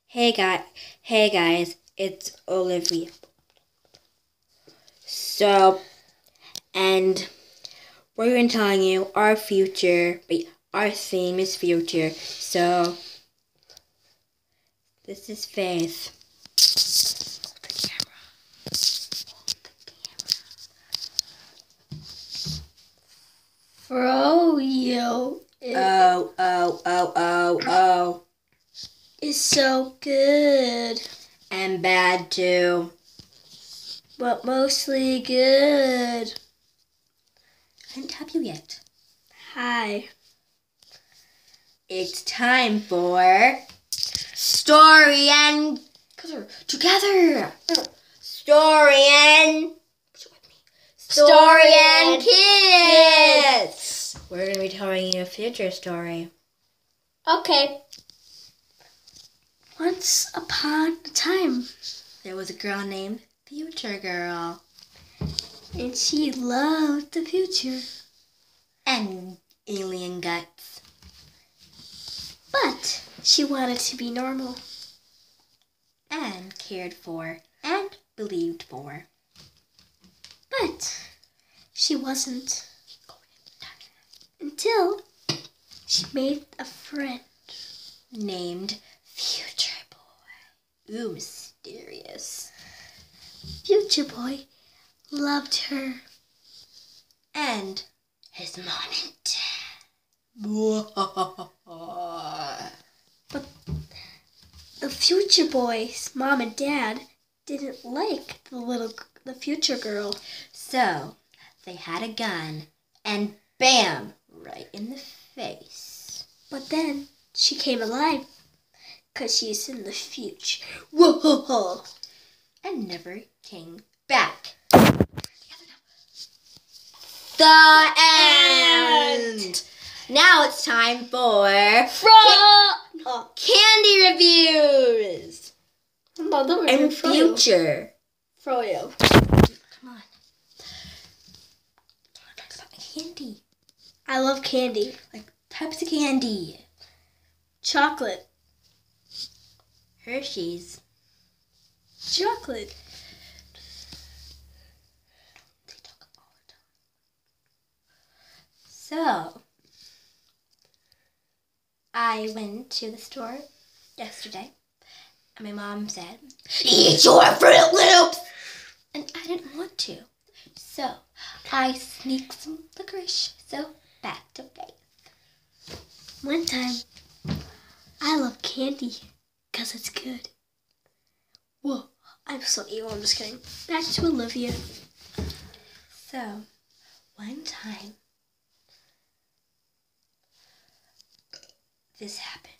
Hey guy, hey guys, it's Olivia. And we're going to tell you our future, our theme is future. So, this is Faith. Hold the camera. Froyo. Oh. It's so good. And bad too. But mostly good. I didn't tap you yet. Hi. It's time for Story and Together. Story and Kids. We're going to be telling you a future story. Okay. Once upon a time, there was a girl named Future Girl. And she loved the future. And alien guts. But she wanted to be normal. And cared for. And believed for. But she wasn't. Until she made a friend. Named Future Boy. Ooh, mysterious. Future Boy loved her. And his mom and dad. But the Future Boy's mom and dad didn't like the future girl. So they had a gun and bam, right in the face. But then she came alive because she's in the future. Whoa! And never came back. The end. Now it's time for candy reviews. And future. Froyo. Come on. Talk about candy. I love candy. Like types of candy. Chocolate. Hershey's. Chocolate. They talk all the time. So, I went to the store yesterday, and my mom said, "Eat your Fruit Loops!" And I didn't want to. So, I sneaked some licorice. So, back to Faith. One time, I love candy because it's good. Whoa, I'm so evil. I'm just kidding. Back to Olivia. So, one time, this happened.